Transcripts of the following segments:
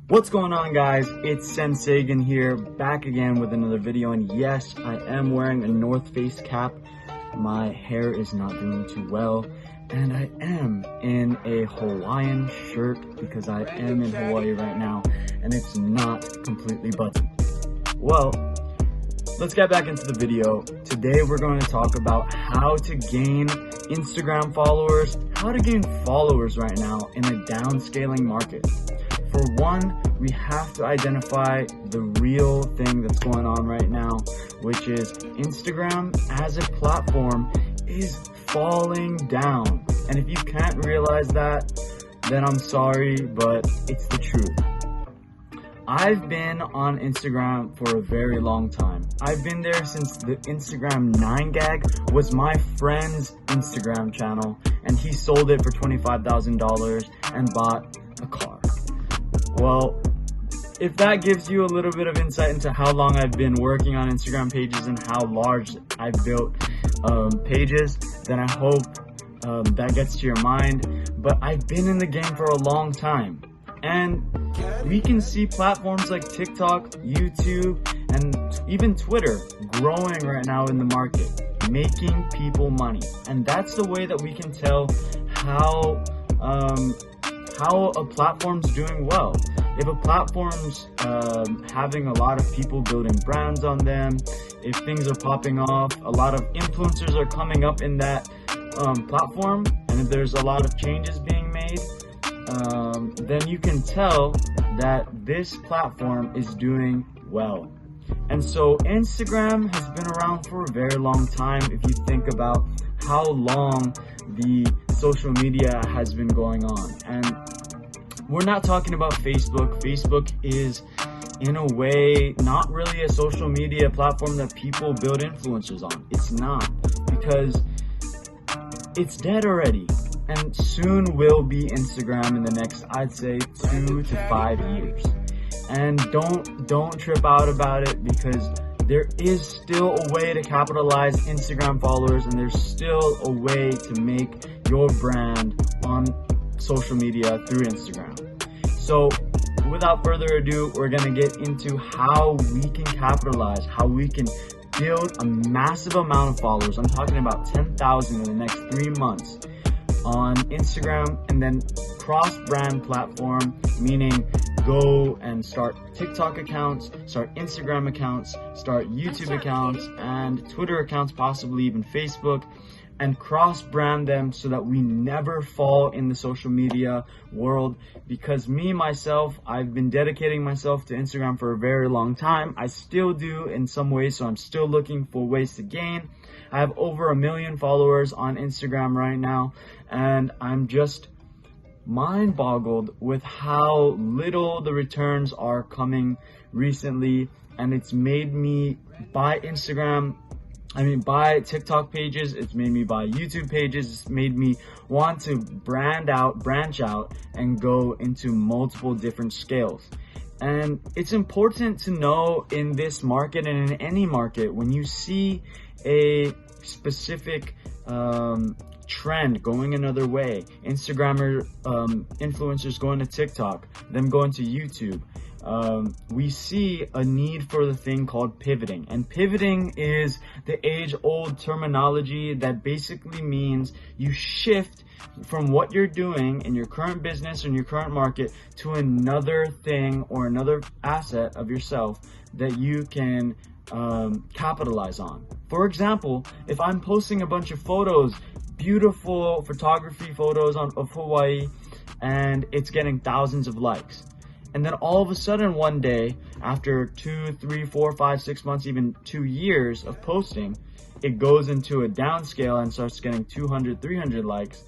What's going on, guys? It's Sensagan here, back again with another video, and yes, I am wearing a North Face cap. My hair is not doing too well, and I am in a Hawaiian shirt because I am in Hawaii right now, and it's not completely buttoned. Well, let's get back into the video. Today we're going to talk about how to gain Instagram followers, how to gain followers right now in a downscaling market. For one, we have to identify the real thing that's going on right now, which is Instagram as a platform is falling down. And if you can't realize that, then I'm sorry, but it's the truth. I've been on Instagram for a very long time. I've been there since the Instagram 9gag was my friend's Instagram channel, and he sold it for $25,000 and bought a car. Well, if that gives you a little bit of insight into how long I've been working on Instagram pages and how large I've built pages, then I hope that gets to your mind. But I've been in the game for a long time, and we can see platforms like TikTok, YouTube, and even Twitter growing right now in the market, making people money. And that's the way that we can tell how a platform's doing well. If a platform's having a lot of people building brands on them, if things are popping off, a lot of influencers are coming up in that platform, and if there's a lot of changes being made, then you can tell that this platform is doing well. And so Instagram has been around for a very long time if you think about how long the social media has been going on. And we're not talking about Facebook. Facebook is, in a way, not really a social media platform that people build influencers on. It's not, because it's dead already. And soon will be Instagram in the next, I'd say, 2 to 5 years. And don't trip out about it, because there is still a way to capitalize Instagram followers, and there's still a way to make your brand on social media through Instagram. So without further ado, we're gonna get into how we can capitalize, how we can build a massive amount of followers. I'm talking about 10,000 in the next 3 months on Instagram, and then cross-brand platform, meaning go and start TikTok accounts, start Instagram accounts, start YouTube accounts, and Twitter accounts, possibly even Facebook, and cross-brand them so that we never fall in the social media world. Because myself, I've been dedicating myself to Instagram for a very long time. I still do in some ways, so I'm still looking for ways to gain. I have over 1 million followers on Instagram right now, and I'm just mind-boggled with how little the returns are coming recently. And it's made me buy TikTok pages, it's made me buy YouTube pages, it's made me want to branch out and go into multiple different scales. And it's important to know in this market, and in any market, when you see a specific trend going another way, influencers going to TikTok, them going to YouTube, we see a need for the thing called pivoting. And pivoting is the age-old terminology that basically means you shift from what you're doing in your current business and your current market to another thing or another asset of yourself that you can capitalize on. For example, if I'm posting a bunch of photos, beautiful photography photos of Hawaii, and it's getting thousands of likes, and then all of a sudden one day, after 2, 3, 4, 5, 6 months, even 2 years of posting, it goes into a downscale and starts getting 200, 300 likes.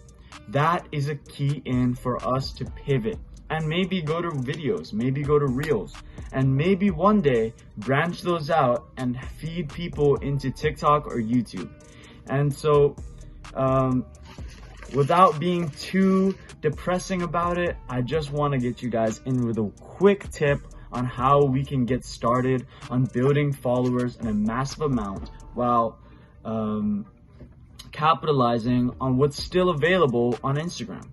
That is a key in for us to pivot and maybe go to videos, maybe go to reels, and maybe one day branch those out and feed people into TikTok or YouTube. And so without being too depressing about it, I just want to get you guys in with a quick tip on how we can get started on building followers in a massive amount while capitalizing on what's still available on Instagram.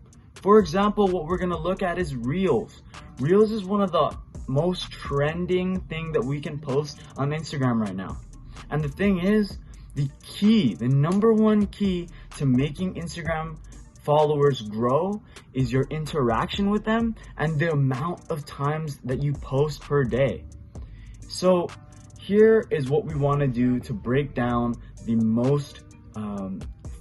For example, what we're gonna look at is Reels. Reels is one of the most trending thing that we can post on Instagram right now. And the thing is, the number one key to making Instagram followers grow is your interaction with them and the amount of times that you post per day. So here is what we want to do to break down the most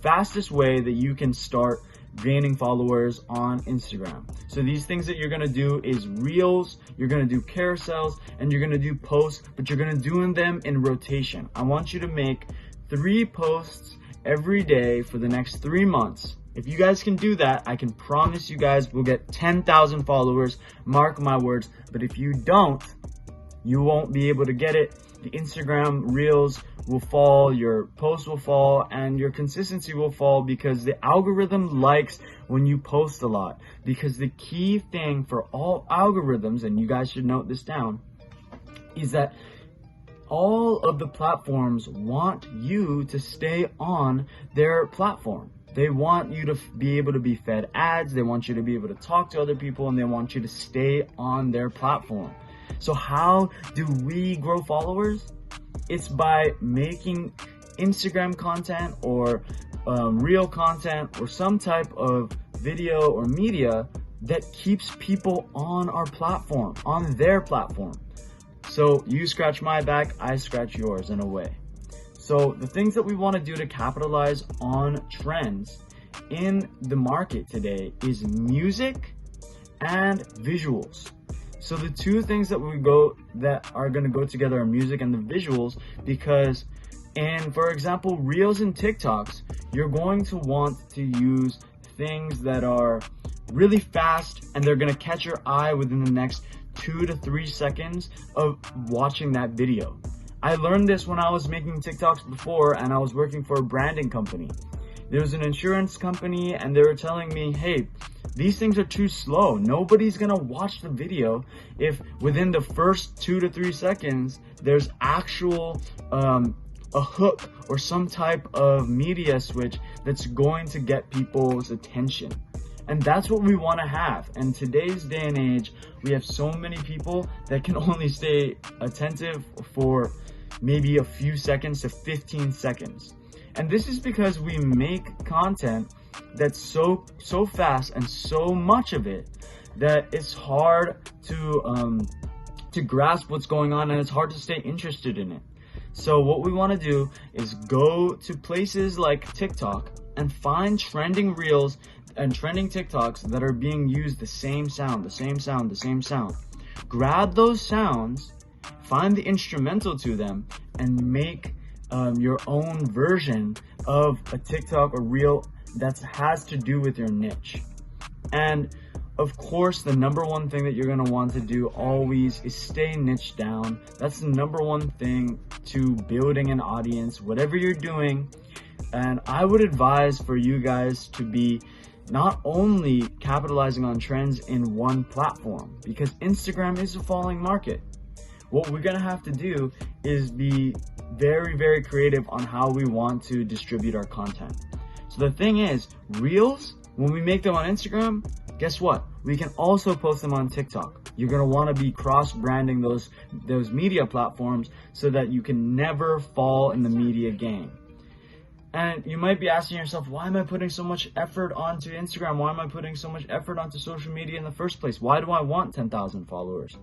fastest way that you can start gaining followers on Instagram. So these things that you're gonna do is Reels, you're gonna do carousels, and you're gonna do posts, but you're gonna do them in rotation. I want you to make 3 posts every day for the next 3 months. If you guys can do that, I can promise you guys will get 10,000 followers, mark my words. But if you don't, you won't be able to get it. The Instagram Reels will fall, your posts will fall, and your consistency will fall because the algorithm likes when you post a lot. Because the key thing for all algorithms, and you guys should note this down, is that all of the platforms want you to stay on their platform. They want you to be able to be fed ads, they want you to be able to talk to other people, and they want you to stay on their platform. So how do we grow followers? It's by making Instagram content or reel content or some type of video or media that keeps people on our platform, on their platform. So you scratch my back, I scratch yours in a way. So the things that we want to do to capitalize on trends in the market today is music and visuals. So the two things that are going to go together are music and the visuals, because for example, Reels and TikToks, you're going to want to use things that are really fast and they're going to catch your eye within the next 2 to 3 seconds of watching that video. I learned this when I was making TikToks before and I was working for a branding company. There was an insurance company and they were telling me, hey, these things are too slow. Nobody's gonna watch the video if within the first 2 to 3 seconds, there's actual a hook or some type of media switch that's going to get people's attention. And that's what we want to have. And today's day and age, we have so many people that can only stay attentive for maybe a few seconds to 15 seconds. And this is because we make content that's so fast and so much of it that it's hard to grasp what's going on and it's hard to stay interested in it. So what we want to do is go to places like TikTok and find trending reels and trending TikToks that are being used the same sound. Grab those sounds, find the instrumental to them, and make your own version of a TikTok or reel that has to do with your niche. And of course, the number one thing that you're going to want to do always is stay niche down. That's the number one thing to building an audience, whatever you're doing. And I would advise for you guys to be not only capitalizing on trends in one platform, because Instagram is a falling market. What we're going to have to do is be very, very creative on how we want to distribute our content. So the thing is, Reels, when we make them on Instagram, guess what? We can also post them on TikTok. You're going to want to be cross-branding those media platforms so that you can never fall in the media game. And you might be asking yourself, why am I putting so much effort onto Instagram? Why am I putting so much effort onto social media in the first place? Why do I want 10,000 followers?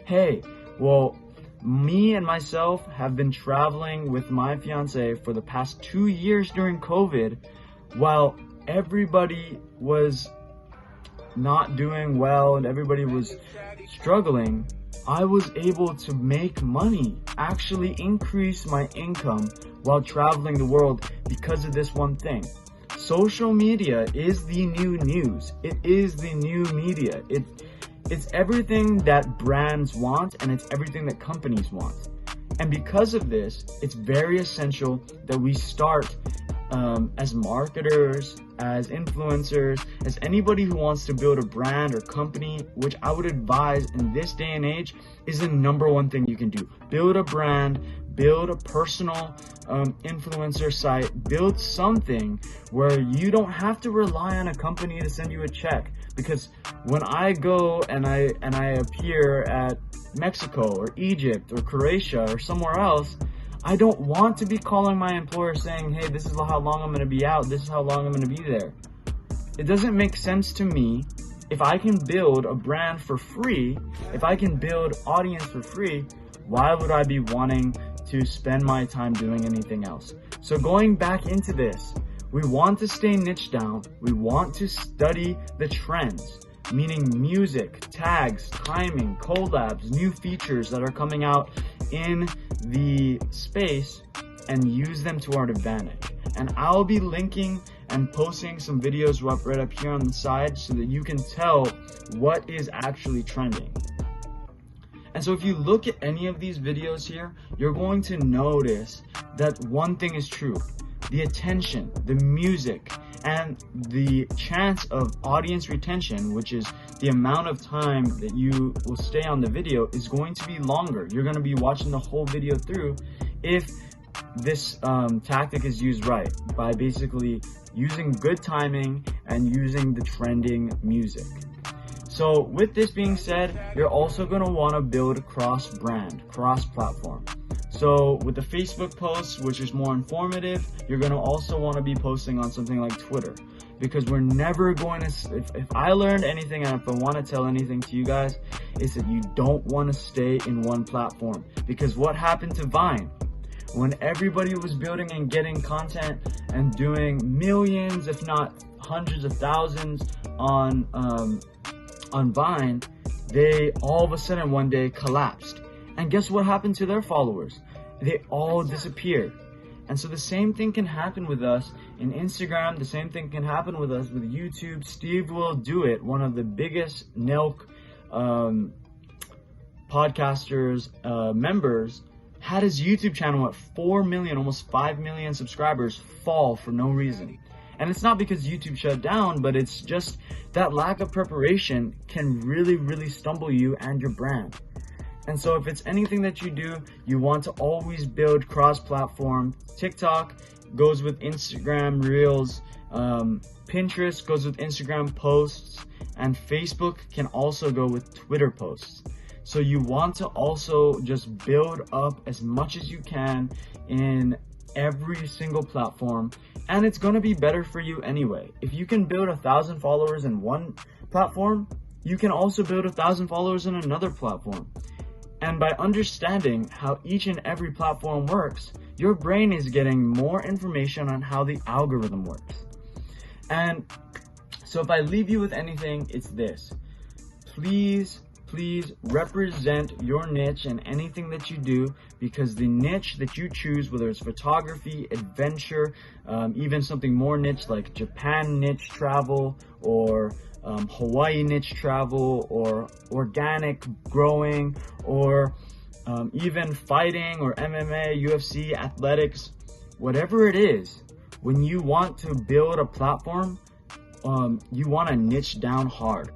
Hey, well, me and myself have been traveling with my fiance for the past 2 years during COVID, while everybody was not doing well and everybody was struggling. I was able to make money, actually increase my income while traveling the world because of this one thing. Social media is the new news. It is the new media. It's everything that brands want and it's everything that companies want. And because of this, it's very essential that we start as marketers, as influencers, as anybody who wants to build a brand or company, which I would advise in this day and age is the number one thing you can do. Build a brand, build a personal influencer site, build something where you don't have to rely on a company to send you a check. Because when I go and I appear at Mexico or Egypt or Croatia or somewhere else, I don't want to be calling my employer saying, hey, this is how long I'm going to be out, this is how long I'm going to be there. It doesn't make sense to me. If I can build a brand for free, if I can build audience for free, why would I be wanting to spend my time doing anything else? So going back into this, we want to stay niche down. We want to study the trends, meaning music, tags, timing, collabs, new features that are coming out in the space, and use them to our advantage. And I'll be linking and posting some videos right up here on the side so that you can tell what is actually trending. And so if you look at any of these videos here, you're going to notice that one thing is true. The attention, the music, and the chance of audience retention, which is the amount of time that you will stay on the video, is going to be longer. You're going to be watching the whole video through if this tactic is used right, by basically using good timing and using the trending music. So with this being said, you're also going to want to build cross-brand, cross-platform. So with the Facebook posts, which is more informative, you're going to also want to be posting on something like Twitter, because we're never going to, if I learned anything and if I want to tell anything to you guys, is that you don't want to stay in one platform. Because what happened to Vine? When everybody was building and getting content and doing millions, if not hundreds of thousands on Vine, they all of a sudden one day collapsed. And guess what happened to their followers? They all disappeared. And so the same thing can happen with us in Instagram. The same thing can happen with us with YouTube. Steve Will Do It, one of the biggest Nelk podcasters, members, had his YouTube channel at 4 million, almost 5 million subscribers fall for no reason. And it's not because YouTube shut down, but it's just that lack of preparation can really, really stumble you and your brand. And so if it's anything that you do, you want to always build cross-platform. TikTok goes with Instagram Reels, Pinterest goes with Instagram posts, and Facebook can also go with Twitter posts. So you want to also just build up as much as you can in every single platform, and it's going to be better for you anyway. If you can build 1,000 followers in one platform, you can also build 1,000 followers in another platform. And by understanding how each and every platform works, your brain is getting more information on how the algorithm works. And so if I leave you with anything, it's this. Please represent your niche in anything that you do, because the niche that you choose, whether it's photography, adventure, even something more niche like Japan niche travel, or Hawaii niche travel, or organic growing, or even fighting or MMA, UFC, athletics, whatever it is, when you want to build a platform, you want to niche down hard.